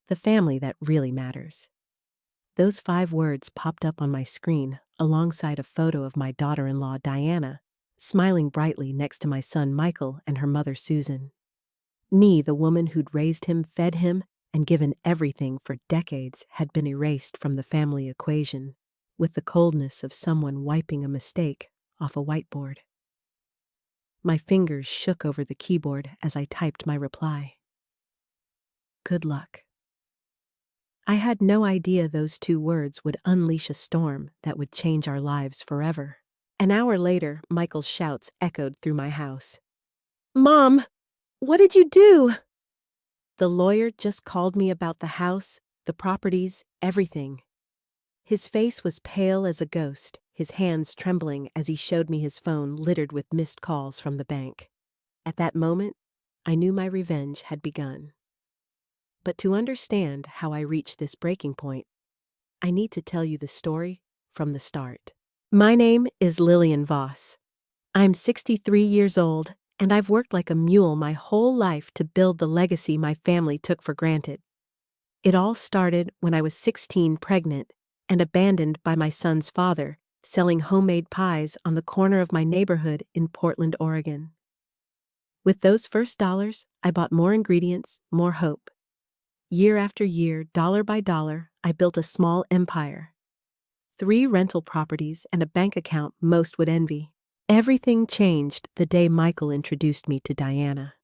the family that really matters. Those 5 words popped up on my screen alongside a photo of my daughter-in-law Diana, smiling brightly next to my son Michael and her mother Susan. Me, the woman who'd raised him, fed him, and given everything for decades, had been erased from the family equation, with the coldness of someone wiping a mistake off a whiteboard. My fingers shook over the keyboard as I typed my reply. Good luck. I had no idea those 2 words would unleash a storm that would change our lives forever. An hour later, Michael's shouts echoed through my house. "Mom, what did you do?" The lawyer just called me about the house, the properties, everything. His face was pale as a ghost, his hands trembling as he showed me his phone littered with missed calls from the bank. At that moment, I knew my revenge had begun. But to understand how I reached this breaking point, I need to tell you the story from the start. My name is Lillian Voss. I'm 63 years old, and I've worked like a mule my whole life to build the legacy my family took for granted. It all started when I was 16, pregnant, and abandoned by my son's father, selling homemade pies on the corner of my neighborhood in Portland, Oregon. With those first dollars, I bought more ingredients, more hope. Year after year, dollar by dollar, I built a small empire. 3 rental properties and a bank account most would envy. Everything changed the day Michael introduced me to Diana.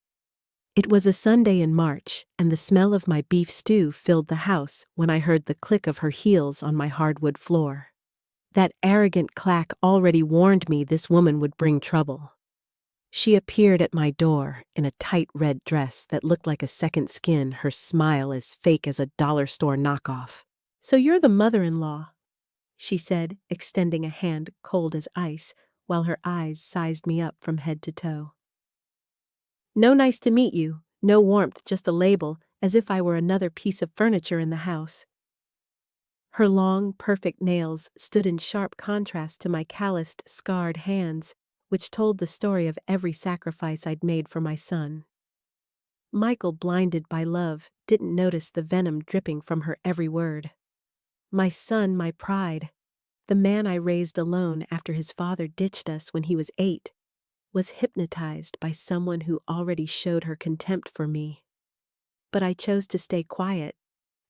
It was a Sunday in March, and the smell of my beef stew filled the house when I heard the click of her heels on my hardwood floor. That arrogant clack already warned me this woman would bring trouble. She appeared at my door in a tight red dress that looked like a second skin, her smile as fake as a dollar store knockoff. "So you're the mother-in-law," she said, extending a hand cold as ice, while her eyes sized me up from head to toe. "No, nice to meet you, no warmth, just a label, as if I were another piece of furniture in the house." Her long, perfect nails stood in sharp contrast to my calloused, scarred hands, which told the story of every sacrifice I'd made for my son. Michael, blinded by love, didn't notice the venom dripping from her every word. My son, my pride, the man I raised alone after his father ditched us when he was 8, was hypnotized by someone who already showed her contempt for me. But I chose to stay quiet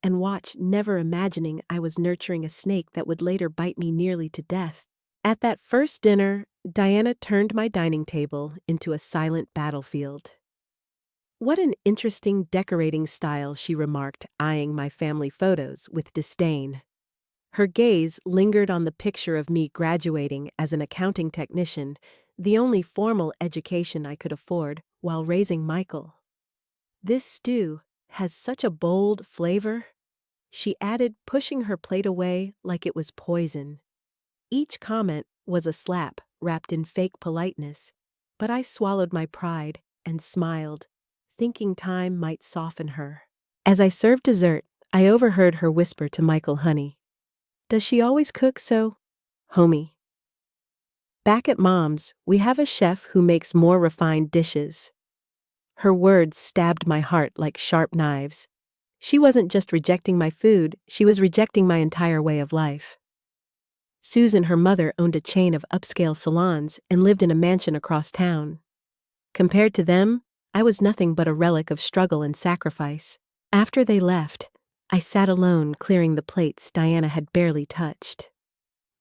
and watch, never imagining I was nurturing a snake that would later bite me nearly to death. At that first dinner, Diana turned my dining table into a silent battlefield. "What an interesting decorating style," she remarked, eyeing my family photos with disdain. Her gaze lingered on the picture of me graduating as an accounting technician, the only formal education I could afford while raising Michael. "This stew has such a bold flavor," she added, pushing her plate away like it was poison. Each comment was a slap wrapped in fake politeness, but I swallowed my pride and smiled, thinking time might soften her. As I served dessert, I overheard her whisper to Michael, "Honey, does she always cook so homey?" "Back at Mom's, we have a chef who makes more refined dishes." Her words stabbed my heart like sharp knives. She wasn't just rejecting my food, she was rejecting my entire way of life. Susan, her mother, owned a chain of upscale salons and lived in a mansion across town. Compared to them, I was nothing but a relic of struggle and sacrifice. After they left, I sat alone clearing the plates Diana had barely touched.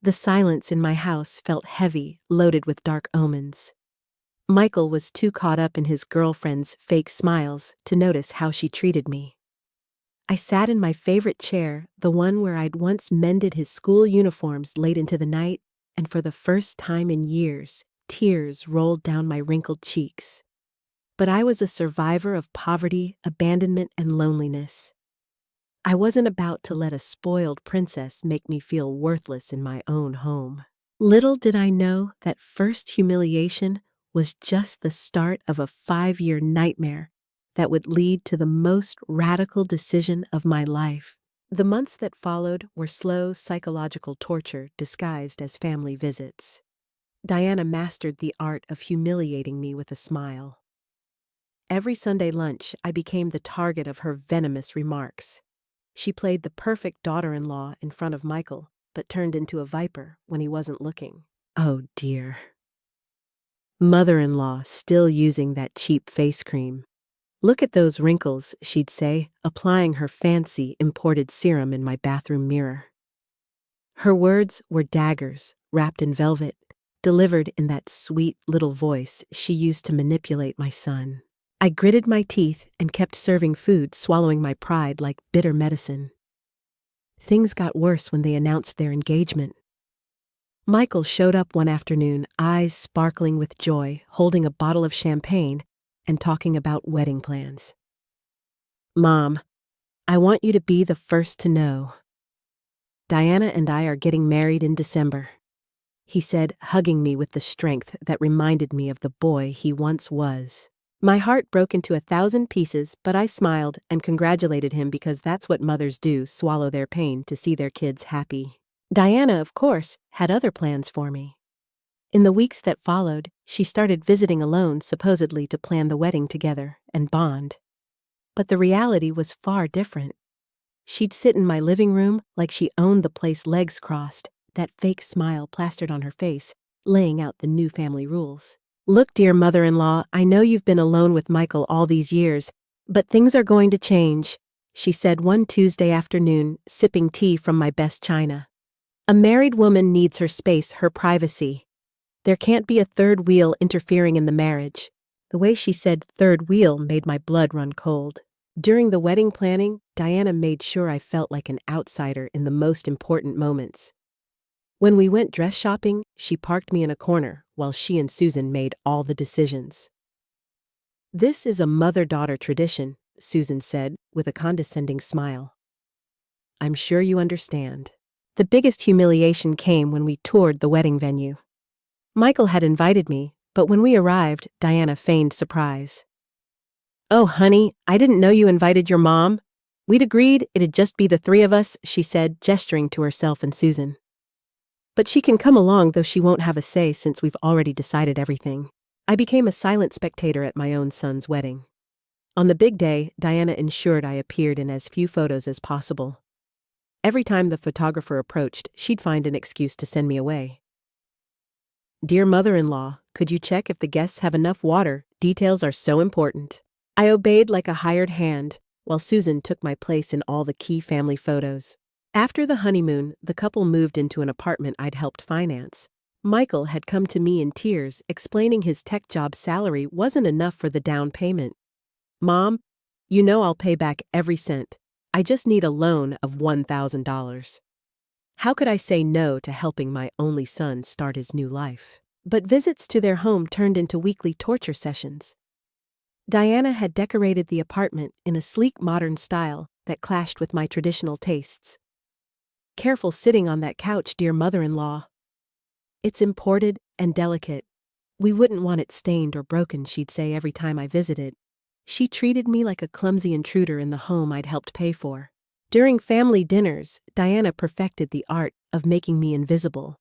The silence in my house felt heavy, loaded with dark omens. Michael was too caught up in his girlfriend's fake smiles to notice how she treated me. I sat in my favorite chair, the one where I'd once mended his school uniforms late into the night, and for the first time in years, tears rolled down my wrinkled cheeks. But I was a survivor of poverty, abandonment, and loneliness. I wasn't about to let a spoiled princess make me feel worthless in my own home. Little did I know that first humiliation was just the start of a 5-year nightmare that would lead to the most radical decision of my life. The months that followed were slow psychological torture disguised as family visits. Diana mastered the art of humiliating me with a smile. Every Sunday lunch, I became the target of her venomous remarks. She played the perfect daughter-in-law in front of Michael, but turned into a viper when he wasn't looking. Oh dear. Mother-in-law still using that cheap face cream. Look at those wrinkles, she'd say, applying her fancy imported serum in my bathroom mirror. Her words were daggers, wrapped in velvet, delivered in that sweet little voice she used to manipulate my son. I gritted my teeth and kept serving food, swallowing my pride like bitter medicine. Things got worse when they announced their engagement. Michael showed up one afternoon, eyes sparkling with joy, holding a bottle of champagne and talking about wedding plans. "Mom, I want you to be the first to know. Diana and I are getting married in December," he said, hugging me with the strength that reminded me of the boy he once was. My heart broke into 1,000 pieces, but I smiled and congratulated him because that's what mothers do, swallow their pain to see their kids happy. Diana, of course, had other plans for me. In the weeks that followed, she started visiting alone, supposedly to plan the wedding together and bond. But the reality was far different. She'd sit in my living room like she owned the place, legs crossed, that fake smile plastered on her face, laying out the new family rules. "Look, dear mother-in-law, I know you've been alone with Michael all these years, but things are going to change," she said one Tuesday afternoon, sipping tea from my best china. "A married woman needs her space, her privacy. There can't be a third wheel interfering in the marriage." The way she said third wheel made my blood run cold. During the wedding planning, Diana made sure I felt like an outsider in the most important moments. When we went dress shopping, she parked me in a corner while she and Susan made all the decisions. "This is a mother-daughter tradition," Susan said with a condescending smile. "I'm sure you understand." The biggest humiliation came when we toured the wedding venue. Michael had invited me, but when we arrived, Diana feigned surprise. "Oh, honey, I didn't know you invited your mom. We'd agreed it'd just be the three of us," she said, gesturing to herself and Susan. "But she can come along, though she won't have a say since we've already decided everything." I became a silent spectator at my own son's wedding. On the big day, Diana ensured I appeared in as few photos as possible. Every time the photographer approached, she'd find an excuse to send me away. "Dear mother-in-law, could you check if the guests have enough water? Details are so important." I obeyed like a hired hand, while Susan took my place in all the key family photos. After the honeymoon, the couple moved into an apartment I'd helped finance. Michael had come to me in tears, explaining his tech job salary wasn't enough for the down payment. "Mom, you know I'll pay back every cent. I just need a loan of $1,000. How could I say no to helping my only son start his new life? But visits to their home turned into weekly torture sessions. Diana had decorated the apartment in a sleek modern style that clashed with my traditional tastes. "Careful sitting on that couch, dear mother-in-law. It's imported and delicate. We wouldn't want it stained or broken," she'd say every time I visited. She treated me like a clumsy intruder in the home I'd helped pay for. During family dinners, Diana perfected the art of making me invisible.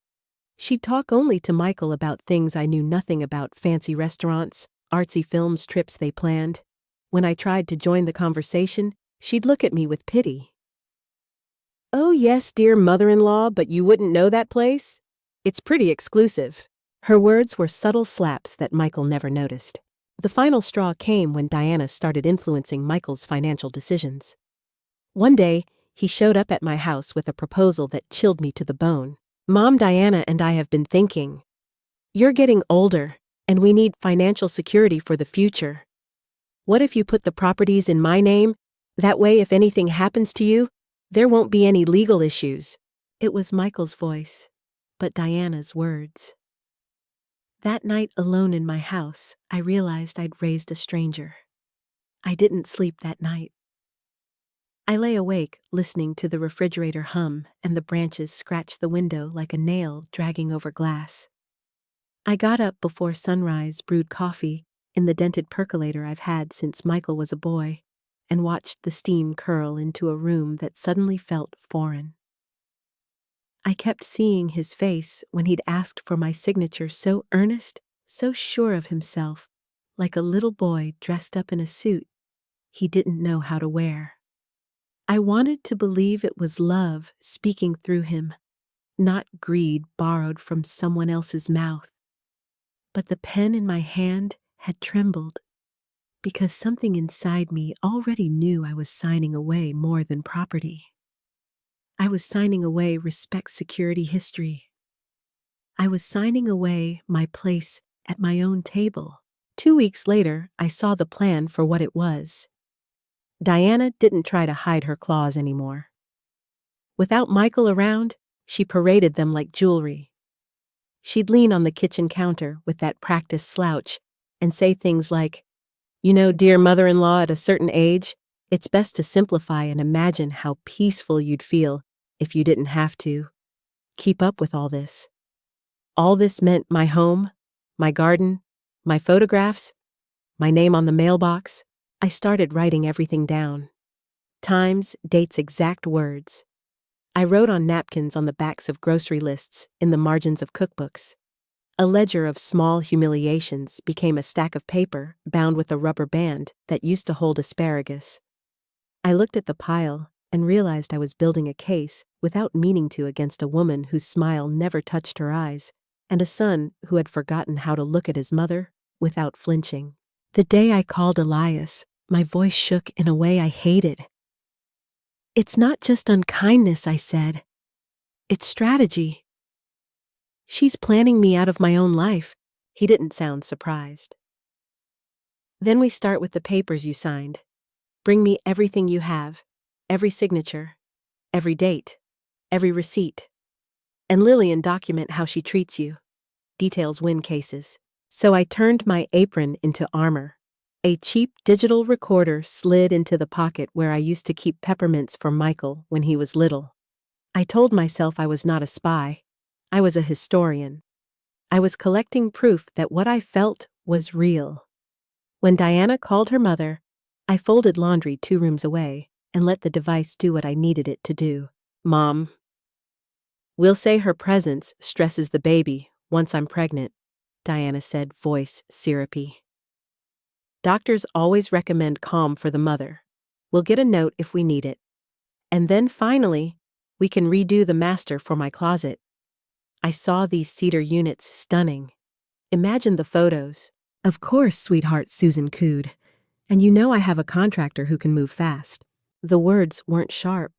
She'd talk only to Michael about things I knew nothing about: fancy restaurants, artsy films, trips they planned. When I tried to join the conversation, she'd look at me with pity. "Oh yes, dear mother-in-law, but you wouldn't know that place? It's pretty exclusive." Her words were subtle slaps that Michael never noticed. The final straw came when Diana started influencing Michael's financial decisions. One day, he showed up at my house with a proposal that chilled me to the bone. "Mom, Diana and I have been thinking. You're getting older, and we need financial security for the future. What if you put the properties in my name? That way, if anything happens to you, there won't be any legal issues." It was Michael's voice, but Diana's words. That night, alone in my house, I realized I'd raised a stranger. I didn't sleep that night. I lay awake, listening to the refrigerator hum and the branches scratch the window like a nail dragging over glass. I got up before sunrise, brewed coffee in the dented percolator I've had since Michael was a boy, and watched the steam curl into a room that suddenly felt foreign. I kept seeing his face when he'd asked for my signature, so earnest, so sure of himself, like a little boy dressed up in a suit he didn't know how to wear. I wanted to believe it was love speaking through him, not greed borrowed from someone else's mouth. But the pen in my hand had trembled because something inside me already knew I was signing away more than property. I was signing away respect, security, history. I was signing away my place at my own table. 2 weeks later, I saw the plan for what it was. Diana didn't try to hide her claws anymore. Without Michael around, she paraded them like jewelry. She'd lean on the kitchen counter with that practiced slouch and say things like, "You know, dear mother-in-law, at a certain age, it's best to simplify and imagine how peaceful you'd feel if you didn't have to keep up with all this." All this meant my home, my garden, my photographs, my name on the mailbox. I started writing everything down. Times, dates, exact words. I wrote on napkins on the backs of grocery lists, in the margins of cookbooks. A ledger of small humiliations became a stack of paper bound with a rubber band that used to hold asparagus. I looked at the pile and realized I was building a case without meaning to against a woman whose smile never touched her eyes, and a son who had forgotten how to look at his mother without flinching. The day I called Elias, my voice shook in a way I hated. "It's not just unkindness," I said. "It's strategy. She's planning me out of my own life." He didn't sound surprised. "Then we start with the papers you signed. Bring me everything you have, every signature, every date, every receipt. And Lillian document how she treats you. Details win cases." So I turned my apron into armor. A cheap digital recorder slid into the pocket where I used to keep peppermints for Michael when he was little. I told myself I was not a spy. I was a historian. I was collecting proof that what I felt was real. When Diana called her mother, I folded laundry 2 rooms away and let the device do what I needed it to do. "Mom, we'll say her presence stresses the baby once I'm pregnant," Diana said, voice syrupy. "Doctors always recommend calm for the mother. We'll get a note if we need it. And then finally, we can redo the master for my closet." I saw these cedar units stunning. Imagine the photos. "Of course, sweetheart," Susan cooed. "And you know I have a contractor who can move fast." The words weren't sharp.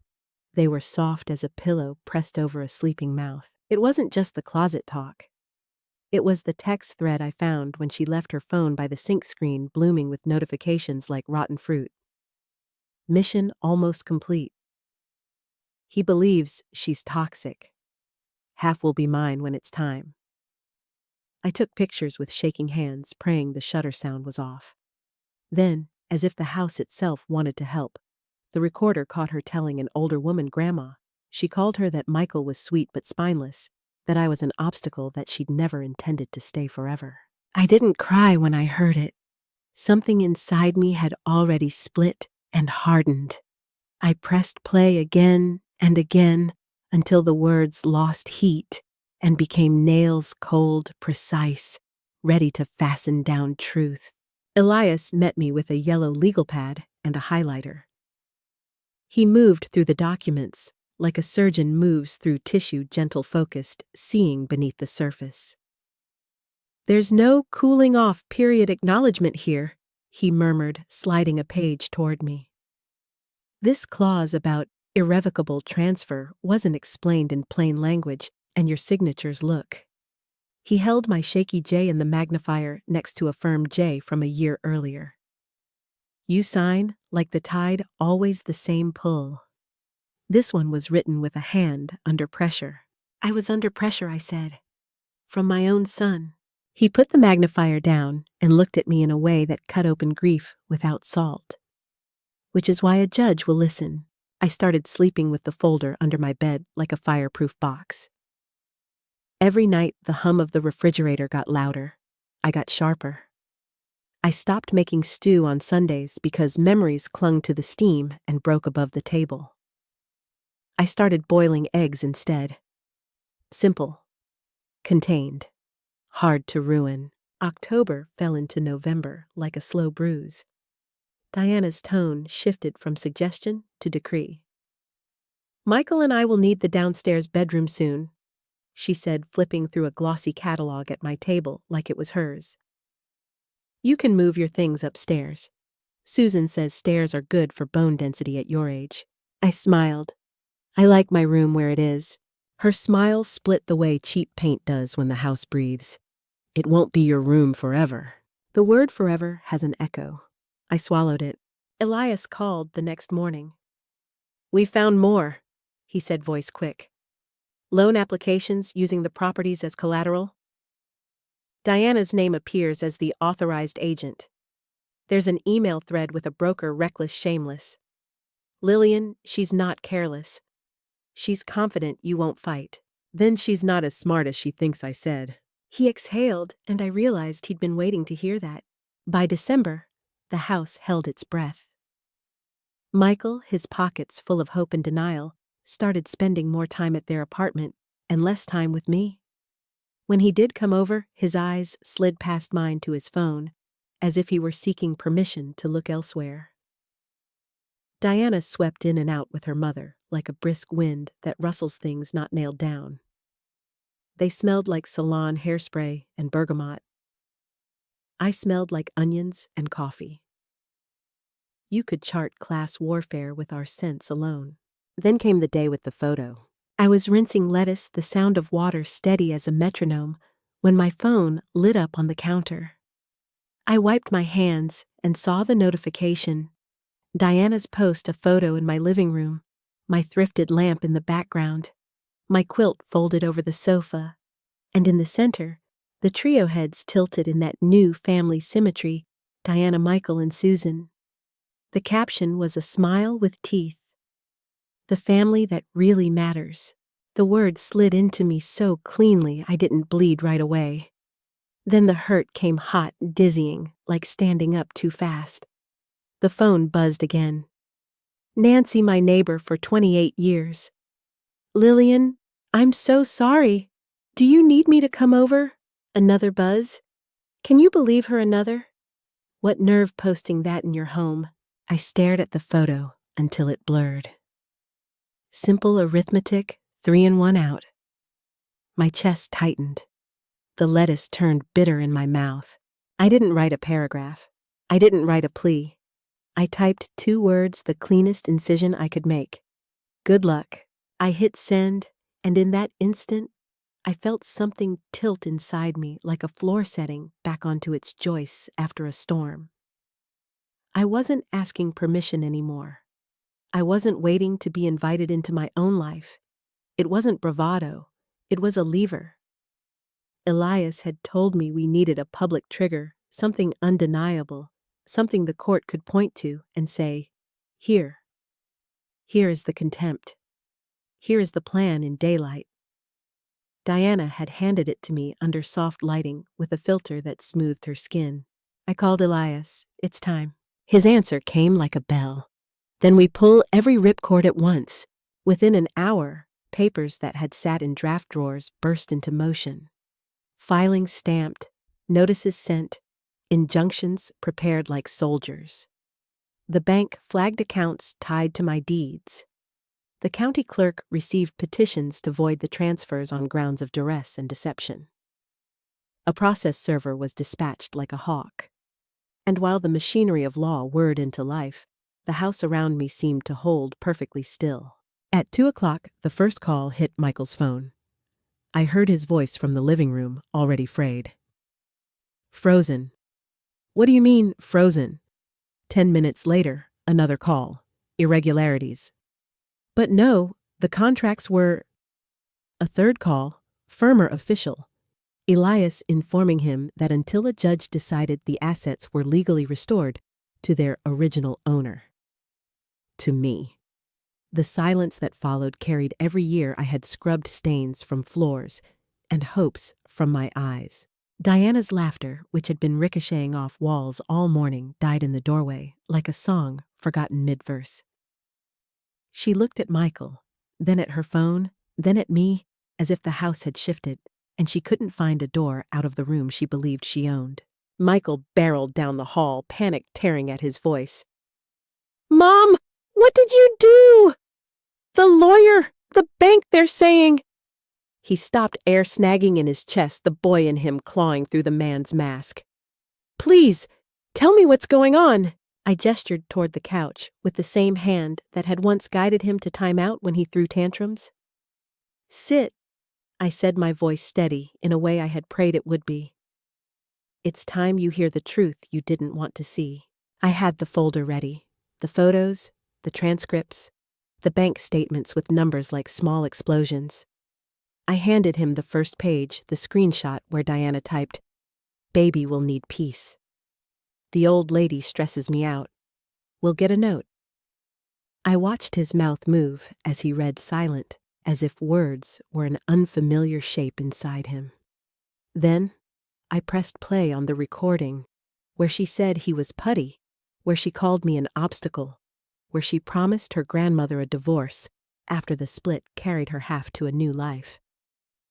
They were soft as a pillow pressed over a sleeping mouth. It wasn't just the closet talk. It was the text thread I found when she left her phone by the sink screen blooming with notifications like rotten fruit. "Mission almost complete. He believes she's toxic. Half will be mine when it's time." I took pictures with shaking hands, praying the shutter sound was off. Then, as if the house itself wanted to help, the recorder caught her telling an older woman grandma. She called her that Michael was sweet but spineless, that I was an obstacle that she'd never intended to stay forever. I didn't cry when I heard it. Something inside me had already split and hardened. I pressed play again and again until the words lost heat and became nails cold, precise, ready to fasten down truth. Elias met me with a yellow legal pad and a highlighter. He moved through the documents like a surgeon moves through tissue, gentle-focused, seeing beneath the surface. "There's no cooling off period acknowledgement here," he murmured, sliding a page toward me. "This clause about irrevocable transfer wasn't explained in plain language, and your signatures look." He held my shaky J in the magnifier next to a firm J from a year earlier. "You sign like the tide, always the same pull." This one was written with a hand under pressure. "I was under pressure," I said. "From my own son." He put the magnifier down and looked at me in a way that cut open grief without salt. "Which is why a judge will listen." I started sleeping with the folder under my bed like a fireproof box. Every night, the hum of the refrigerator got louder. I got sharper. I stopped making stew on Sundays because memories clung to the steam and broke above the table. I started boiling eggs instead. Simple. Contained. Hard to ruin. October fell into November like a slow bruise. Diana's tone shifted from suggestion to decree. "Michael and I will need the downstairs bedroom soon," she said, flipping through a glossy catalog at my table like it was hers. "You can move your things upstairs. Susan says stairs are good for bone density at your age." I smiled. "I like my room where it is." Her smile split the way cheap paint does when the house breathes. "It won't be your room forever." The word forever has an echo. I swallowed it. Elias called the next morning. "We found more," he said, voice quick. "Loan applications using the properties as collateral." Diana's name appears as the authorized agent. There's an email thread with a broker reckless shameless. "Lillian, she's not careless. She's confident you won't fight." "Then she's not as smart as she thinks," I said. He exhaled, and I realized he'd been waiting to hear that. By December, the house held its breath. Michael, his pockets full of hope and denial, started spending more time at their apartment and less time with me. When he did come over, his eyes slid past mine to his phone, as if he were seeking permission to look elsewhere. Diana swept in and out with her mother, like a brisk wind that rustles things not nailed down. They smelled like salon hairspray and bergamot. I smelled like onions and coffee. You could chart class warfare with our scents alone. Then came the day with the photo. I was rinsing lettuce, the sound of water steady as a metronome, when my phone lit up on the counter. I wiped my hands and saw the notification. Diana's post a photo in my living room, my thrifted lamp in the background, my quilt folded over the sofa, and in the center, the trio heads tilted in that new family symmetry, Diana, Michael, and Susan. The caption was a smile with teeth. "The family that really matters." The word slid into me so cleanly I didn't bleed right away. Then the hurt came hot, dizzying, like standing up too fast. The phone buzzed again. "Nancy, my neighbor for 28 years. Lillian, I'm so sorry. Do you need me to come over?" Another buzz. "Can you believe her another?" What nerve posting that in your home? I stared at the photo until it blurred. Simple arithmetic, 3 in 1 out. My chest tightened. The lettuce turned bitter in my mouth. I didn't write a paragraph. I didn't write a plea. I typed 2 words, the cleanest incision I could make. "Good luck." I hit send, and in that instant, I felt something tilt inside me like a floor setting back onto its joists after a storm. I wasn't asking permission anymore. I wasn't waiting to be invited into my own life. It wasn't bravado. It was a lever. Elias had told me we needed a public trigger, something undeniable, something the court could point to and say, "Here. Here is the contempt. Here is the plan in daylight." Diana had handed it to me under soft lighting with a filter that smoothed her skin. I called Elias. "It's time." His answer came like a bell. "Then we pull every ripcord at once." Within an hour, papers that had sat in draft drawers burst into motion. Filings stamped, notices sent, injunctions prepared like soldiers. The bank flagged accounts tied to my deeds. The county clerk received petitions to void the transfers on grounds of duress and deception. A process server was dispatched like a hawk. And while the machinery of law whirred into life, the house around me seemed to hold perfectly still. At 2 o'clock, the first call hit Michael's phone. I heard his voice from the living room, already frayed. "Frozen." "What do you mean, frozen?" 10 minutes later, another call. "Irregularities." "But no, the contracts were—" A third call, firmer official. Elias informing him that until a judge decided the assets were legally restored to their original owner. To me. The silence that followed carried every year I had scrubbed stains from floors and hopes from my eyes. Diana's laughter, which had been ricocheting off walls all morning, died in the doorway, like a song forgotten mid-verse. She looked at Michael, then at her phone, then at me, as if the house had shifted, and she couldn't find a door out of the room she believed she owned. Michael barreled down the hall, panic tearing at his voice. Mom, what did you do? The lawyer, the bank, they're saying. He stopped, air snagging in his chest, the boy in him clawing through the man's mask. Please, tell me what's going on. I gestured toward the couch with the same hand that had once guided him to time out when he threw tantrums. Sit, I said, my voice steady in a way I had prayed it would be. It's time you hear the truth you didn't want to see. I had the folder ready. The photos, the transcripts, the bank statements with numbers like small explosions. I handed him the first page, the screenshot where Diana typed, "Baby will need peace. The old lady stresses me out. We'll get a note." I watched his mouth move as he read, silent, as if words were an unfamiliar shape inside him. Then I pressed play on the recording, where she said he was putty, where she called me an obstacle, where she promised her grandmother a divorce after the split carried her half to a new life.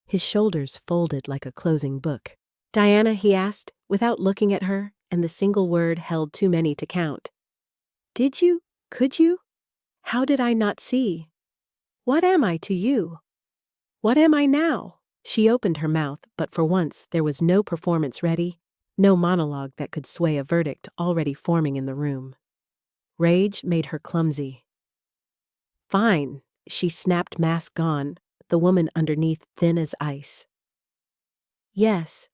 His shoulders folded like a closing book. "Diana," he asked, without looking at her, and the single word held too many to count. "Did you? Could you? How did I not see? What am I to you? What am I now?" She opened her mouth, but for once there was no performance ready, no monologue that could sway a verdict already forming in the room. Rage made her clumsy. "Fine," she snapped, mask gone, the woman underneath thin as ice. "Yes,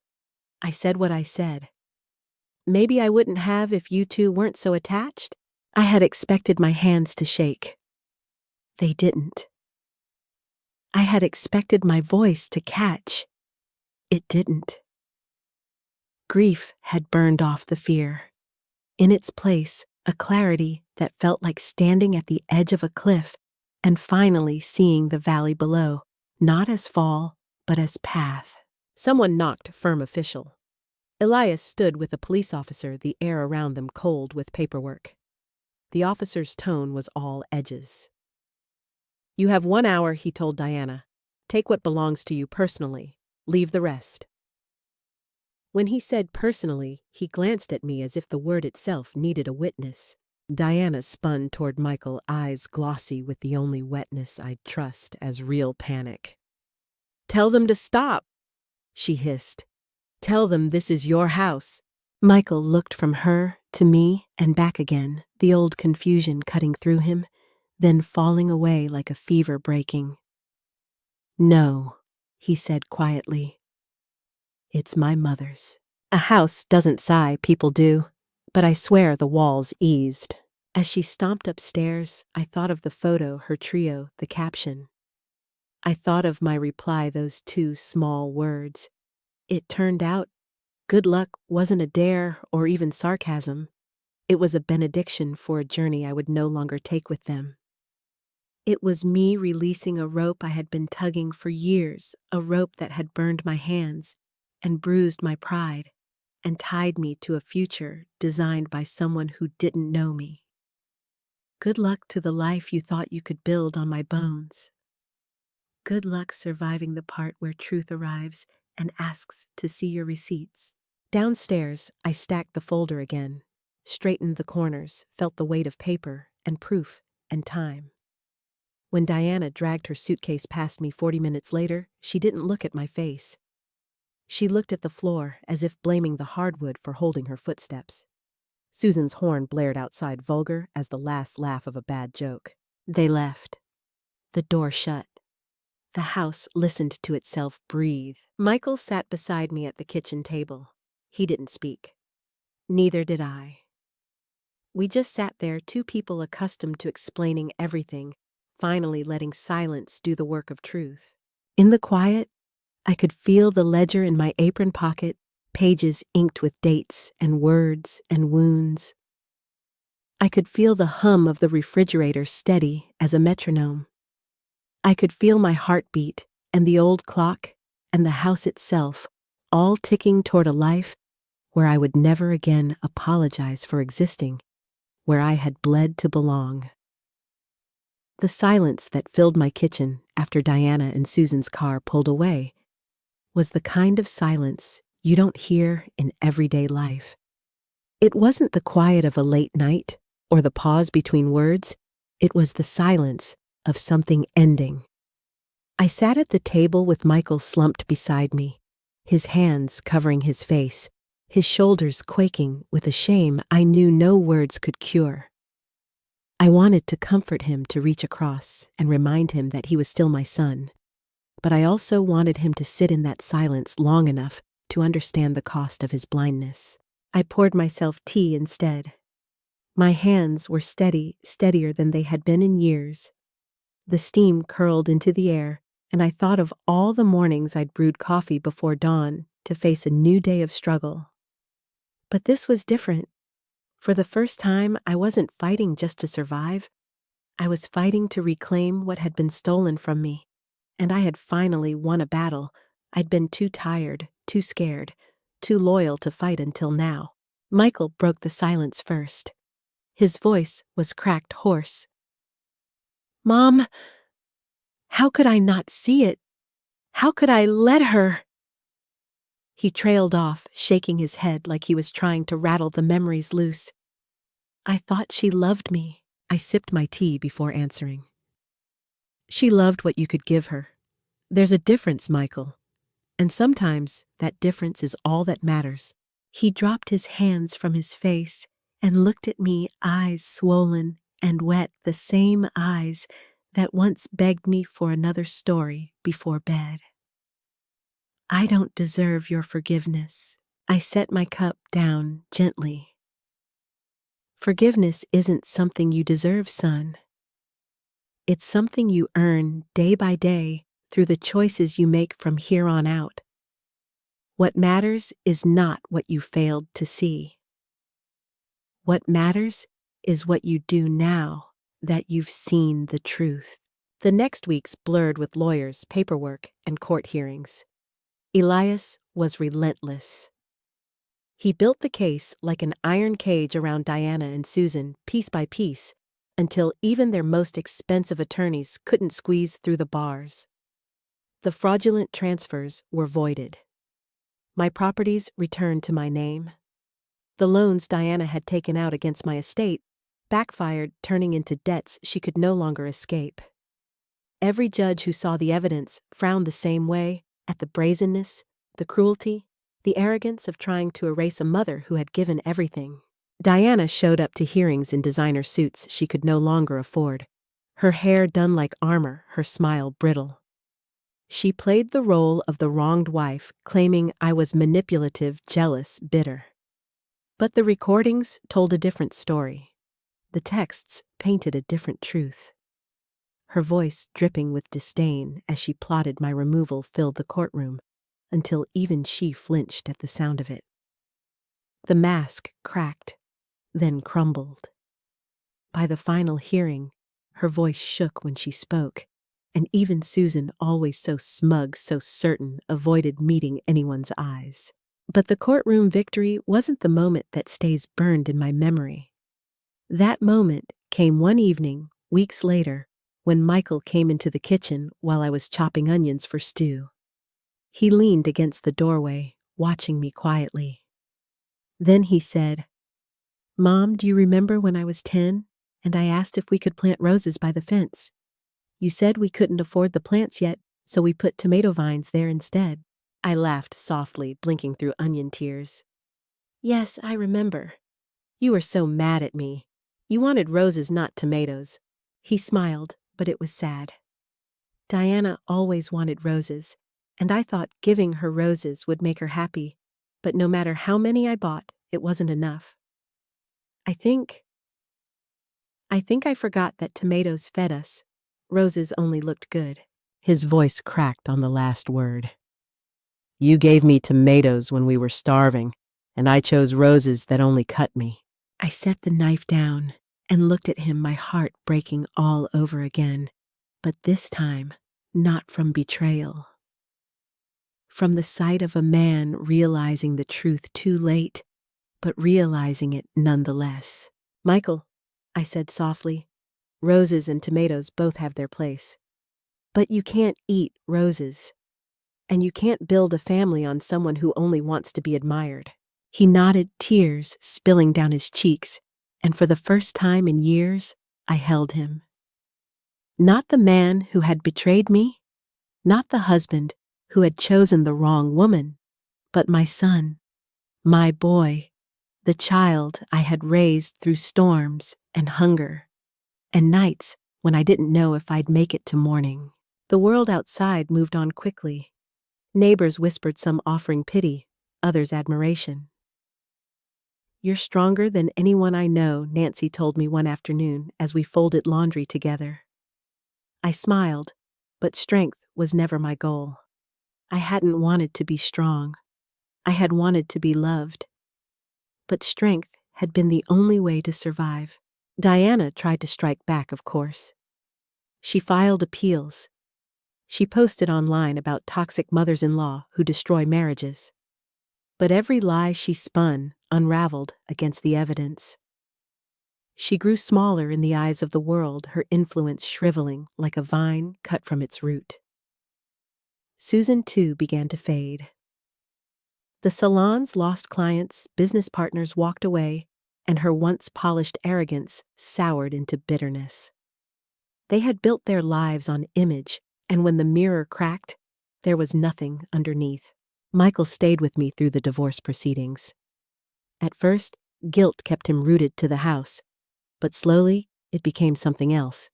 I said what I said. Maybe I wouldn't have if you two weren't so attached." I had expected my hands to shake. They didn't. I had expected my voice to catch. It didn't. Grief had burned off the fear. In its place, a clarity that felt like standing at the edge of a cliff and finally seeing the valley below, not as fall, but as path. Someone knocked, firm official. Elias stood with a police officer, the air around them cold with paperwork. The officer's tone was all edges. "You have 1 hour," he told Diana. "Take what belongs to you personally. Leave the rest." When he said personally, he glanced at me as if the word itself needed a witness. Diana spun toward Michael, eyes glossy with the only wetness I'd trust as real panic. "Tell them to stop," she hissed. "Tell them this is your house." Michael looked from her to me and back again, the old confusion cutting through him, then falling away like a fever breaking. "No," he said quietly. "It's my mother's." A house doesn't sigh, people do, but I swear the walls eased. As she stomped upstairs, I thought of the photo, her trio, the caption. I thought of my reply, those 2 small words. It turned out good luck wasn't a dare or even sarcasm. It was a benediction for a journey I would no longer take with them. It was me releasing a rope I had been tugging for years, a rope that had burned my hands and bruised my pride and tied me to a future designed by someone who didn't know me. Good luck to the life you thought you could build on my bones. Good luck surviving the part where truth arrives and asks to see your receipts. Downstairs, I stacked the folder again, straightened the corners, felt the weight of paper and proof and time. When Diana dragged her suitcase past me 40 minutes later, she didn't look at my face. She looked at the floor as if blaming the hardwood for holding her footsteps. Susan's horn blared outside, vulgar as the last laugh of a bad joke. They left. The door shut. The house listened to itself breathe. Michael sat beside me at the kitchen table. He didn't speak. Neither did I. We just sat there, 2 people accustomed to explaining everything, finally letting silence do the work of truth. In the quiet, I could feel the ledger in my apron pocket, pages inked with dates and words and wounds. I could feel the hum of the refrigerator steady as a metronome. I could feel my heartbeat and the old clock and the house itself all ticking toward a life where I would never again apologize for existing, where I had bled to belong. The silence that filled my kitchen after Diana and Susan's car pulled away was the kind of silence you don't hear in everyday life. It wasn't the quiet of a late night or the pause between words. It was the silence of something ending. I sat at the table with Michael slumped beside me, his hands covering his face, his shoulders quaking with a shame I knew no words could cure. I wanted to comfort him, to reach across and remind him that he was still my son, but I also wanted him to sit in that silence long enough to understand the cost of his blindness. I poured myself tea instead. My hands were steadier than they had been in years. The steam curled into the air, and I thought of all the mornings I'd brewed coffee before dawn to face a new day of struggle. But this was different. For the first time, I wasn't fighting just to survive. I was fighting to reclaim what had been stolen from me, and I had finally won a battle I'd been too tired, too scared, too loyal to fight until now. Michael broke the silence first. His voice was cracked hoarse. "Mom, how could I not see it? How could I let her?" He trailed off, shaking his head like he was trying to rattle the memories loose. "I thought she loved me." I sipped my tea before answering. "She loved what you could give her. There's a difference, Michael. And sometimes that difference is all that matters." He dropped his hands from his face and looked at me, eyes swollen and wet, the same eyes that once begged me for another story before bed. "I don't deserve your forgiveness." I set my cup down gently. "Forgiveness isn't something you deserve, son. It's something you earn day by day through the choices you make from here on out. What matters is not what you failed to see. What matters is what you do now that you've seen the truth." The next weeks blurred with lawyers, paperwork, and court hearings. Elias was relentless. He built the case like an iron cage around Diana and Susan, piece by piece, until even their most expensive attorneys couldn't squeeze through the bars. The fraudulent transfers were voided. My properties returned to my name. The loans Diana had taken out against my estate backfired, turning into debts she could no longer escape. Every judge who saw the evidence frowned the same way at the brazenness, the cruelty, the arrogance of trying to erase a mother who had given everything. Diana showed up to hearings in designer suits she could no longer afford, her hair done like armor, her smile brittle. She played the role of the wronged wife, claiming I was manipulative, jealous, bitter. But the recordings told a different story. The texts painted a different truth. Her voice dripping with disdain as she plotted my removal filled the courtroom, until even she flinched at the sound of it. The mask cracked, then crumbled. By the final hearing, her voice shook when she spoke, and even Susan, always so smug, so certain, avoided meeting anyone's eyes. But the courtroom victory wasn't the moment that stays burned in my memory. That moment came one evening, weeks later, when Michael came into the kitchen while I was chopping onions for stew. He leaned against the doorway, watching me quietly. Then he said, "Mom, do you remember when I was 10 and I asked if we could plant roses by the fence? You said we couldn't afford the plants yet, so we put tomato vines there instead." I laughed softly, blinking through onion tears. "Yes, I remember. You were so mad at me. You wanted roses, not tomatoes." He smiled, but it was sad. Diana always wanted roses, and I thought giving her roses would make her happy, but no matter how many I bought, it wasn't enough. I think I forgot that tomatoes fed us. Roses only looked good. His voice cracked on the last word. "You gave me tomatoes when we were starving, and I chose roses that only cut me." I set the knife down and looked at him, my heart breaking all over again, but this time not from betrayal. From the sight of a man realizing the truth too late, but realizing it nonetheless. "Michael," I said softly, "roses and tomatoes both have their place. But you can't eat roses. And you can't build a family on someone who only wants to be admired." He nodded, tears spilling down his cheeks, and for the first time in years, I held him. Not the man who had betrayed me, not the husband who had chosen the wrong woman, but my son, my boy, the child I had raised through storms and hunger, and nights when I didn't know if I'd make it to morning. The world outside moved on quickly. Neighbors whispered, some offering pity, others admiration. "You're stronger than anyone I know," Nancy told me one afternoon as we folded laundry together. I smiled, but strength was never my goal. I hadn't wanted to be strong. I had wanted to be loved. But strength had been the only way to survive. Diana tried to strike back, of course. She filed appeals. She posted online about toxic mothers-in-law who destroy marriages. But every lie she spun unraveled against the evidence. She grew smaller in the eyes of the world, her influence shriveling like a vine cut from its root. Susan, too, began to fade. The salons lost clients, business partners walked away, and her once polished arrogance soured into bitterness. They had built their lives on image, and when the mirror cracked, there was nothing underneath. Michael stayed with me through the divorce proceedings. At first, guilt kept him rooted to the house, but slowly it became something else.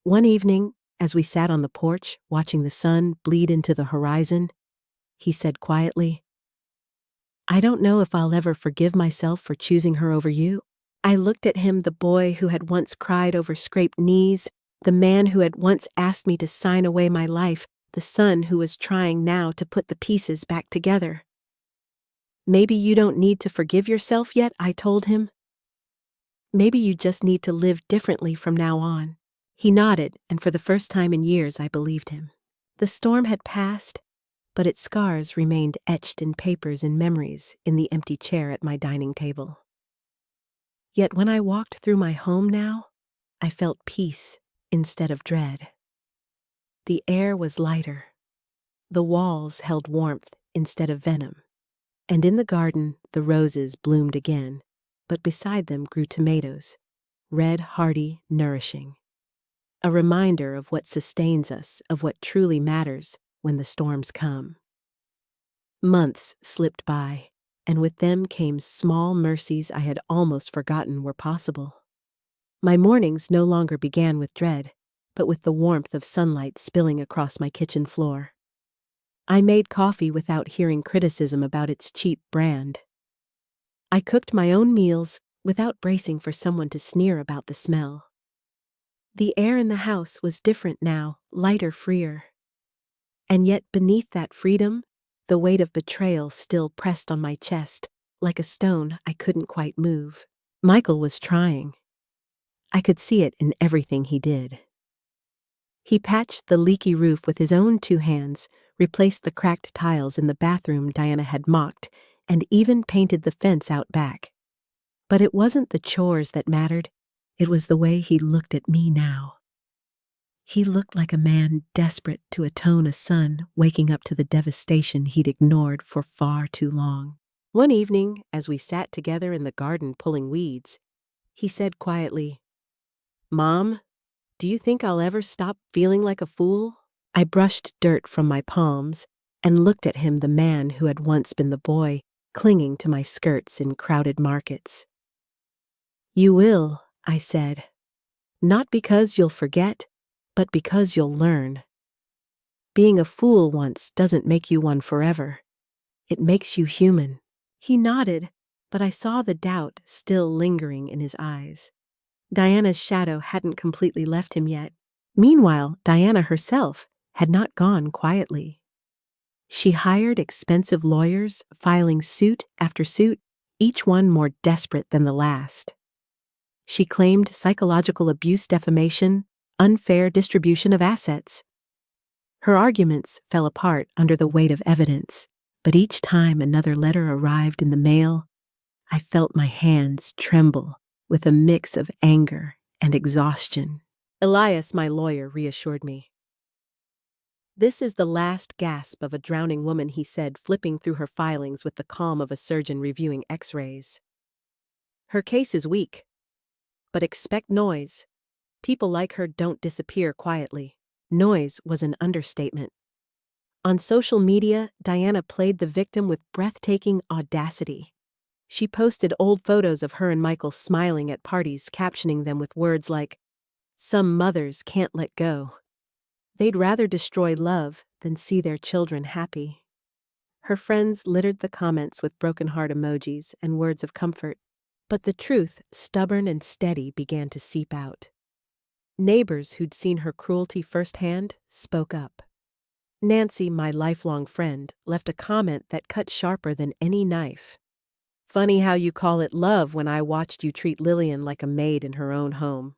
One evening, as we sat on the porch watching the sun bleed into the horizon, he said quietly, "I don't know if I'll ever forgive myself for choosing her over you." I looked at him, the boy who had once cried over scraped knees, the man who had once asked me to sign away my life, the son who was trying now to put the pieces back together. "Maybe you don't need to forgive yourself yet," I told him. "Maybe you just need to live differently from now on." He nodded, and for the first time in years I believed him. The storm had passed, but its scars remained etched in papers and memories in the empty chair at my dining table. Yet when I walked through my home now, I felt peace instead of dread. The air was lighter. The walls held warmth instead of venom. And in the garden, the roses bloomed again, but beside them grew tomatoes, red, hearty, nourishing. A reminder of what sustains us, of what truly matters when the storms come. Months slipped by, and with them came small mercies I had almost forgotten were possible. My mornings no longer began with dread, but with the warmth of sunlight spilling across my kitchen floor. I made coffee without hearing criticism about its cheap brand. I cooked my own meals without bracing for someone to sneer about the smell. The air in the house was different now, lighter, freer. And yet beneath that freedom, the weight of betrayal still pressed on my chest, like a stone I couldn't quite move. Michael was trying. I could see it in everything he did. He patched the leaky roof with his own 2 hands, replaced the cracked tiles in the bathroom Diana had mocked, and even painted the fence out back. But it wasn't the chores that mattered. It was the way he looked at me now. He looked like a man desperate to atone a son waking up to the devastation he'd ignored for far too long. One evening, as we sat together in the garden pulling weeds, he said quietly, "Mom, do you think I'll ever stop feeling like a fool?" I brushed dirt from my palms and looked at him, the man who had once been the boy clinging to my skirts in crowded markets. "You will," I said, "not because you'll forget, but because you'll learn. Being a fool once doesn't make you one forever. It makes you human." He nodded, but I saw the doubt still lingering in his eyes. Diana's shadow hadn't completely left him yet. Meanwhile, Diana herself had not gone quietly. She hired expensive lawyers, filing suit after suit, each one more desperate than the last. She claimed psychological abuse, defamation, unfair distribution of assets. Her arguments fell apart under the weight of evidence, but each time another letter arrived in the mail, I felt my hands tremble with a mix of anger and exhaustion. Elias, my lawyer, reassured me. "This is the last gasp of a drowning woman," he said, flipping through her filings with the calm of a surgeon reviewing X-rays. Her case is weak. But expect noise. People like her don't disappear quietly. Noise was an understatement. On social media, Diana played the victim with breathtaking audacity. She posted old photos of her and Michael smiling at parties, captioning them with words like, "Some mothers can't let go. They'd rather destroy love than see their children happy." Her friends littered the comments with broken heart emojis and words of comfort. But the truth, stubborn and steady, began to seep out. Neighbors who'd seen her cruelty firsthand spoke up. Nancy, my lifelong friend, left a comment that cut sharper than any knife. "Funny how you call it love when I watched you treat Lillian like a maid in her own home."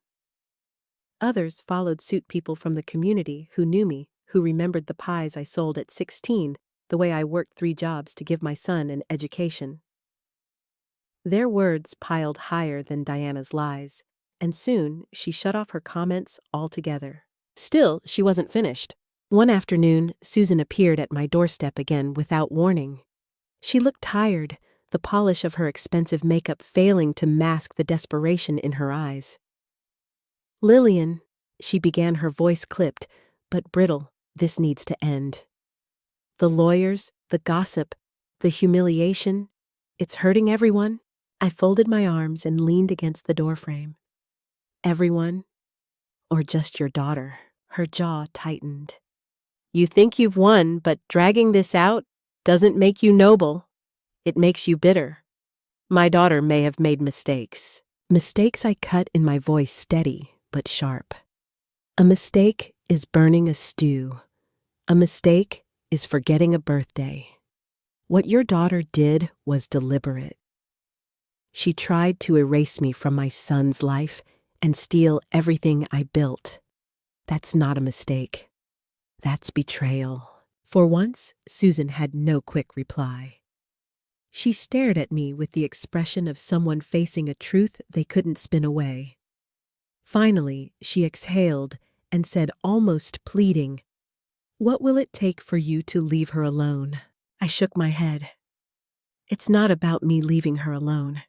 Others followed suit, people from the community who knew me, who remembered the pies I sold at 16, the way I worked 3 jobs to give my son an education. Their words piled higher than Diana's lies, and soon she shut off her comments altogether. Still, she wasn't finished. One afternoon, Susan appeared at my doorstep again without warning. She looked tired, the polish of her expensive makeup failing to mask the desperation in her eyes. "Lillian," she began, her voice clipped, but brittle, "this needs to end. The lawyers, the gossip, the humiliation, it's hurting everyone." I folded my arms and leaned against the doorframe. "Everyone? Or just your daughter?" Her jaw tightened. "You think you've won, but dragging this out doesn't make you noble. It makes you bitter. My daughter may have made mistakes." Mistakes, I cut in, my voice steady but sharp. "A mistake is burning a stew. A mistake is forgetting a birthday. What your daughter did was deliberate. She tried to erase me from my son's life and steal everything I built. That's not a mistake. That's betrayal." For once, Susan had no quick reply. She stared at me with the expression of someone facing a truth they couldn't spin away. Finally, she exhaled and said, almost pleading, "What will it take for you to leave her alone?" I shook my head. "It's not about me leaving her alone.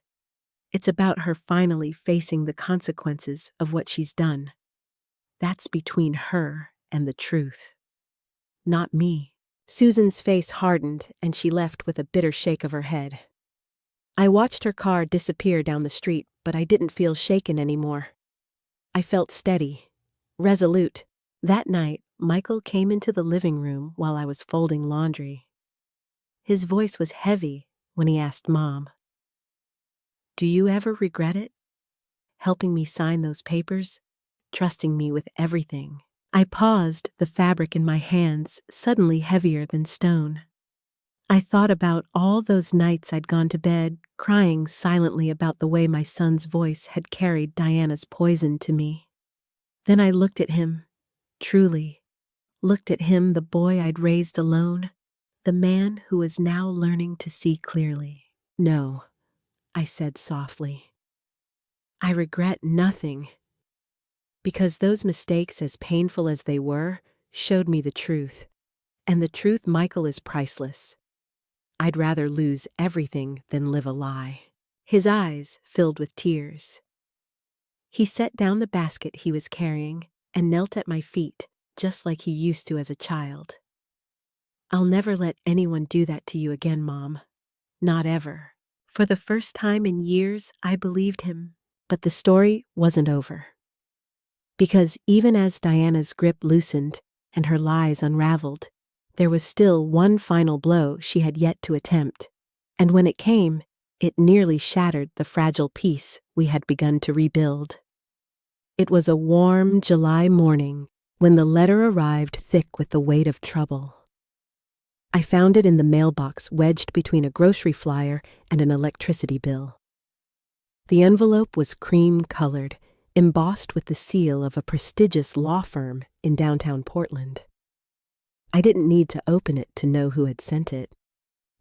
It's about her finally facing the consequences of what she's done. That's between her and the truth. Not me." Susan's face hardened, and she left with a bitter shake of her head. I watched her car disappear down the street, but I didn't feel shaken anymore. I felt steady, resolute. That night, Michael came into the living room while I was folding laundry. His voice was heavy when he asked Mom, "Do you ever regret it? Helping me sign those papers? Trusting me with everything?" I paused, the fabric in my hands suddenly heavier than stone. I thought about all those nights I'd gone to bed, crying silently about the way my son's voice had carried Diana's poison to me. Then I looked at him, truly, looked at him, the boy I'd raised alone, the man who was now learning to see clearly. "No," I said softly. "I regret nothing. Because those mistakes, as painful as they were, showed me the truth. And the truth, Michael, is priceless. I'd rather lose everything than live a lie." His eyes filled with tears. He set down the basket he was carrying and knelt at my feet, just like he used to as a child. "I'll never let anyone do that to you again, Mom. Not ever." For the first time in years, I believed him. But the story wasn't over. Because even as Diana's grip loosened and her lies unraveled, there was still one final blow she had yet to attempt. And when it came, it nearly shattered the fragile peace we had begun to rebuild. It was a warm July morning when the letter arrived, thick with the weight of trouble. I found it in the mailbox, wedged between a grocery flyer and an electricity bill. The envelope was cream-colored, embossed with the seal of a prestigious law firm in downtown Portland. I didn't need to open it to know who had sent it.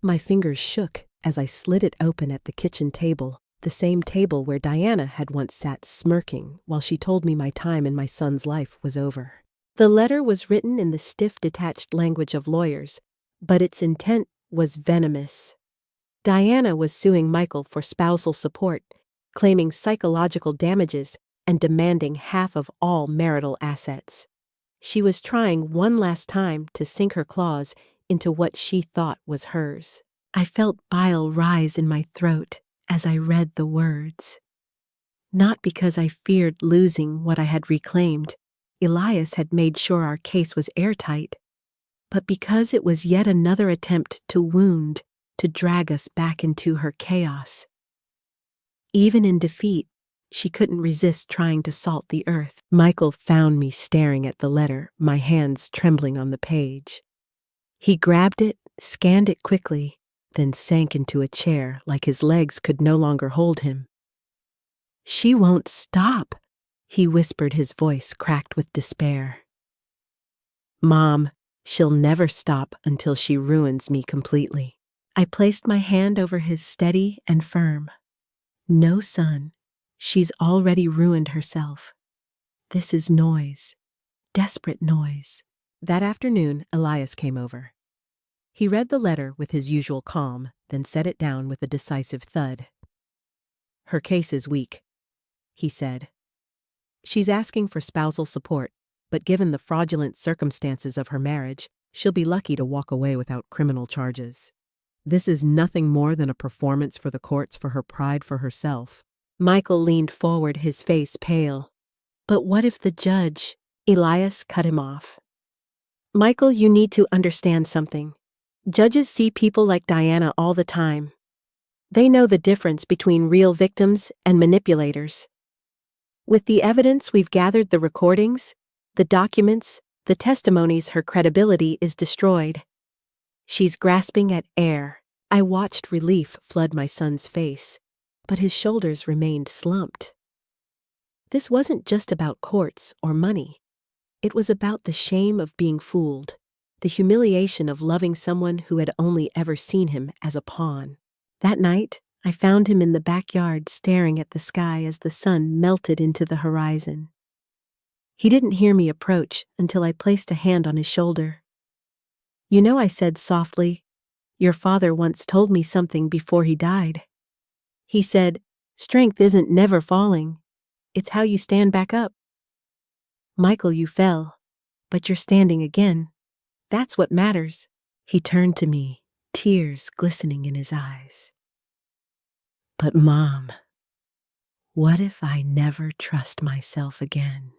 My fingers shook as I slid it open at the kitchen table, the same table where Diana had once sat smirking while she told me my time in my son's life was over. The letter was written in the stiff, detached language of lawyers, but its intent was venomous. Diana was suing Michael for spousal support, claiming psychological damages and demanding half of all marital assets. She was trying one last time to sink her claws into what she thought was hers. I felt bile rise in my throat as I read the words. Not because I feared losing what I had reclaimed. Elias had made sure our case was airtight, but because it was yet another attempt to wound, to drag us back into her chaos. Even in defeat, she couldn't resist trying to salt the earth. Michael found me staring at the letter, my hands trembling on the page. He grabbed it, scanned it quickly, then sank into a chair like his legs could no longer hold him. "She won't stop," he whispered, his voice cracked with despair. "Mom, she'll never stop until she ruins me completely." I placed my hand over his, steady and firm. "No, son, she's already ruined herself. This is noise, desperate noise." That afternoon, Elias came over. He read the letter with his usual calm, then set it down with a decisive thud. "Her case is weak," he said. "She's asking for spousal support, but given the fraudulent circumstances of her marriage, she'll be lucky to walk away without criminal charges. This is nothing more than a performance for the courts for her pride for herself." Michael leaned forward, his face pale. "But what if the judge—" Elias cut him off. "Michael, you need to understand something. Judges see people like Diana all the time. They know the difference between real victims and manipulators. With the evidence we've gathered, the recordings, the documents, the testimonies, her credibility is destroyed. She's grasping at air." I watched relief flood my son's face, but his shoulders remained slumped. This wasn't just about courts or money. It was about the shame of being fooled, the humiliation of loving someone who had only ever seen him as a pawn. That night, I found him in the backyard staring at the sky as the sun melted into the horizon. He didn't hear me approach until I placed a hand on his shoulder. "You know," I said softly, "your father once told me something before he died. He said, strength isn't never falling. It's how you stand back up. Michael, you fell, but you're standing again. That's what matters." He turned to me, tears glistening in his eyes. "But Mom, what if I never trust myself again?